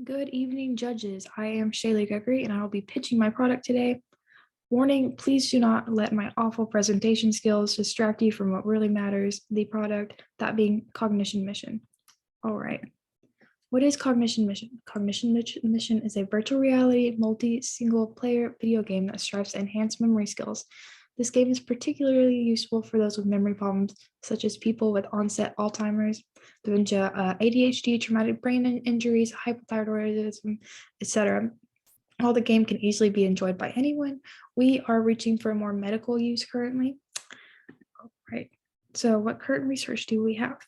Good evening, judges. I am Shaylee Gregory, and I will be pitching my product today. Warning, please do not let my awful presentation skills distract you from what really matters, the product, that being Cognition Mission. All right. What is Cognition Mission? Mission is a virtual reality, multi-single player video game that strives to enhance memory skills. This game is particularly useful for those with memory problems, such as people with onset Alzheimer's, dementia, ADHD, traumatic brain injuries, hypothyroidism, etc. While the game can easily be enjoyed by anyone, we are reaching for more medical use currently. All right. So, what current research do we have?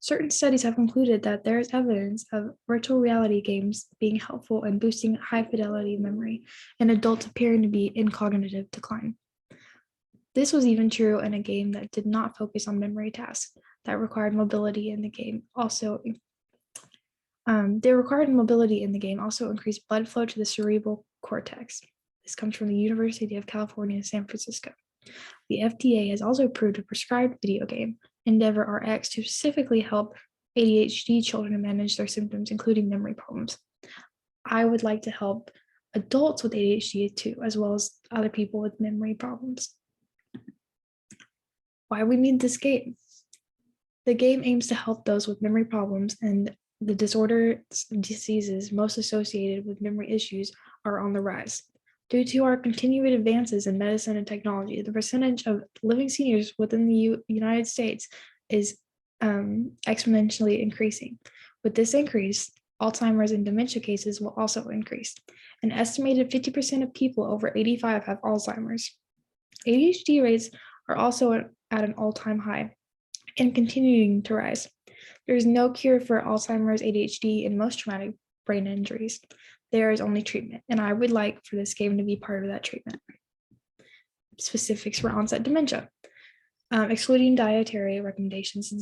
Certain studies have concluded that there is evidence of virtual reality games being helpful in boosting high fidelity memory in adults appearing to be in cognitive decline. This was even true in a game that did not focus on memory tasks that required mobility in the game. Also increased blood flow to the cerebral cortex. This comes from the University of California, San Francisco. The FDA has also approved a prescribed video game, Endeavor RX, to specifically help ADHD children manage their symptoms, including memory problems. I would like to help adults with ADHD too, as well as other people with memory problems. Why we need this game? The game aims to help those with memory problems, and the disorders and diseases most associated with memory issues are on the rise. Due to our continued advances in medicine and technology, the percentage of living seniors within the United States is exponentially increasing. With this increase, Alzheimer's and dementia cases will also increase. An estimated 50% of people over 85 have Alzheimer's. ADHD rates are also at an all-time high and continuing to rise. There is no cure for Alzheimer's, ADHD, and most traumatic brain injuries. There is only treatment, and I would like for this game to be part of that treatment. Specifics for onset dementia. Excluding dietary recommendations,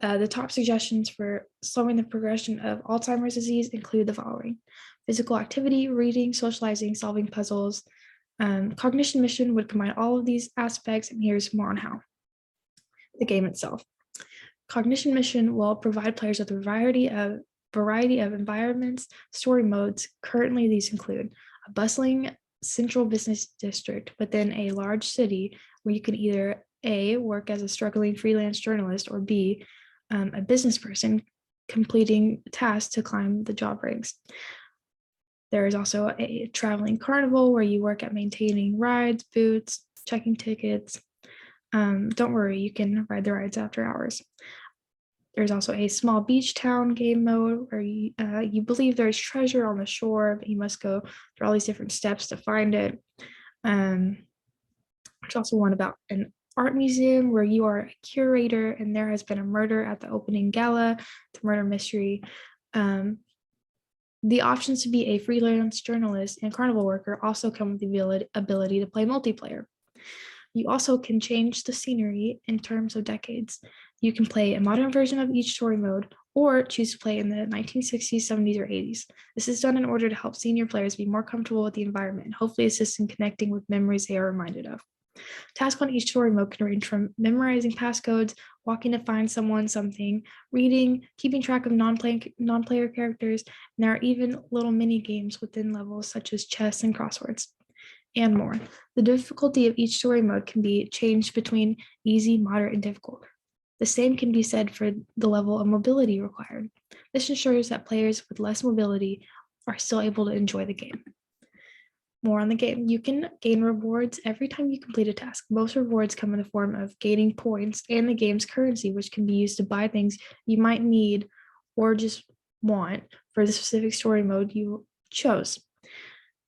the top suggestions for slowing the progression of Alzheimer's disease include the following: physical activity, reading, socializing, solving puzzles. Cognition Mission would combine all of these aspects, and here's more on how. The game itself. Cognition Mission will provide players with a variety of environments, story modes. Currently, these include a bustling central business district within a large city where you can either A, work as a struggling freelance journalist, or B, a business person completing tasks to climb the job ranks. There is also a traveling carnival where you work at maintaining rides, booths, checking tickets. Don't worry, you can ride the rides after hours. There's also a small beach town game mode where you believe there's treasure on the shore, but you must go through all these different steps to find it. There's also one about an art museum where you are a curator and there has been a murder at the opening gala, the murder mystery. The options to be a freelance journalist and carnival worker also come with the ability to play multiplayer. You also can change the scenery in terms of decades. You can play a modern version of each story mode or choose to play in the 1960s, 70s, or 80s. This is done in order to help senior players be more comfortable with the environment and hopefully assist in connecting with memories they are reminded of. Tasks on each story mode can range from memorizing passcodes, walking to find someone something, reading, keeping track of non-player characters, and there are even little mini games within levels such as chess and crosswords, and more. The difficulty of each story mode can be changed between easy, moderate, and difficult. The same can be said for the level of mobility required. This ensures that players with less mobility are still able to enjoy the game. More on the game. You can gain rewards every time you complete a task. Most rewards come in the form of gaining points and the game's currency, which can be used to buy things you might need or just want for the specific story mode you chose.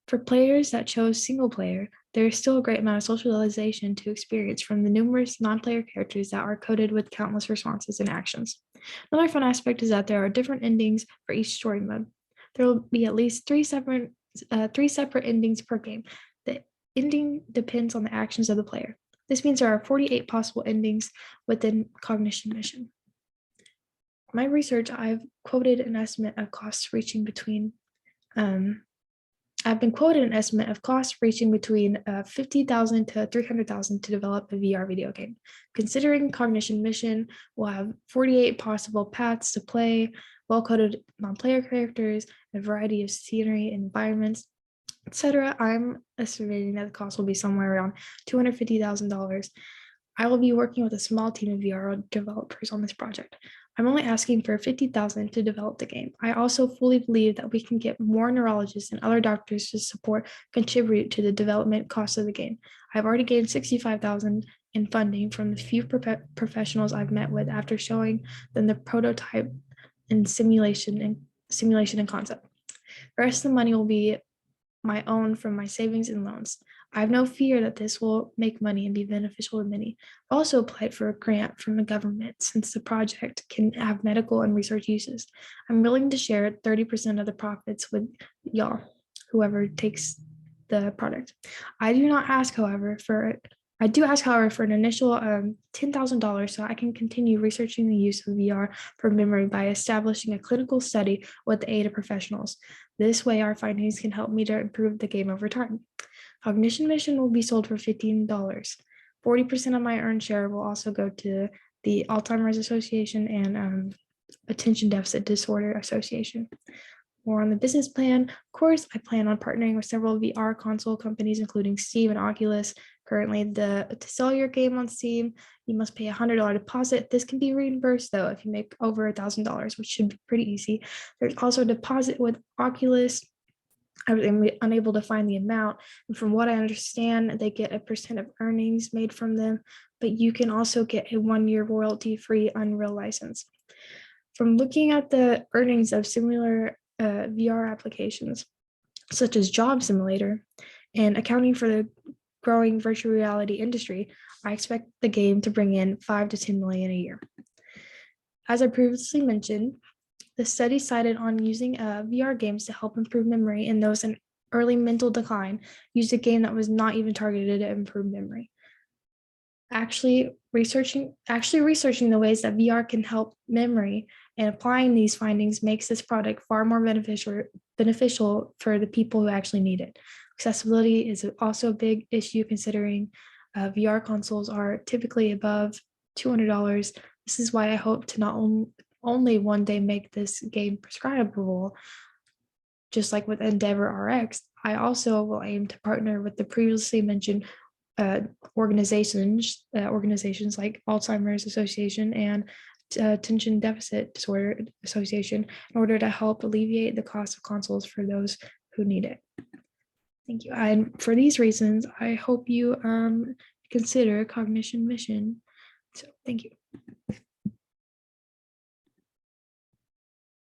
For players that chose single player, there is still a great amount of socialization to experience from the numerous non-player characters that are coded with countless responses and actions. Another fun aspect is that there are different endings for each story mode. There will be at least three separate endings per game. The ending depends on the actions of the player. This means there are 48 possible endings within Cognition Mission. In my research, I've quoted an estimate of costs reaching between I've been quoted an estimate of costs reaching between $50,000 to $300,000 to develop a VR video game. Considering Cognition Mission will have 48 possible paths to play, well-coded non-player characters, a variety of scenery and environments, etc. I'm estimating that the cost will be somewhere around $250,000. I will be working with a small team of VR developers on this project. I'm only asking for $50,000 to develop the game. I also fully believe that we can get more neurologists and other doctors to contribute to the development cost of the game. I've already gained $65,000 in funding from the few professionals I've met with after showing them the prototype and simulation and concept. The rest of the money will be my own from my savings and loans. I have no fear that this will make money and be beneficial to many. I also applied for a grant from the government since the project can have medical and research uses. I'm willing to share 30% of the profits with y'all, whoever takes the product. I do ask, however, for an initial $10,000 so I can continue researching the use of VR for memory by establishing a clinical study with the aid of professionals. This way, our findings can help me to improve the game over time. Cognition Mission will be sold for $15. 40% of my earned share will also go to the Alzheimer's Association and Attention Deficit Disorder Association. More on the business plan. Of course, I plan on partnering with several VR console companies, including Steam and Oculus. Currently, to sell your game on Steam, you must pay a $100 deposit. This can be reimbursed, though, if you make over $1,000, which should be pretty easy. There's also a deposit with Oculus. I was unable to find the amount. And from what I understand, they get a % of earnings made from them, but you can also get a 1-year royalty-free Unreal license. From looking at the earnings of similar VR applications, such as Job Simulator, and accounting for the growing virtual reality industry, I expect the game to bring in 5 to 10 million a year. As I previously mentioned, the study cited on using VR games to help improve memory in those in early mental decline used a game that was not even targeted to improve memory. Actually researching the ways that VR can help memory and applying these findings makes this product far more beneficial for the people who actually need it. Accessibility is also a big issue considering VR consoles are typically above $200. This is why I hope to not only one day make this game prescribable, just like with Endeavor RX. I also will aim to partner with the previously mentioned organizations like Alzheimer's Association and Attention Deficit Disorder Association in order to help alleviate the cost of consoles for those who need it. Thank you. And for these reasons, I hope you consider Cognition Mission. So thank you.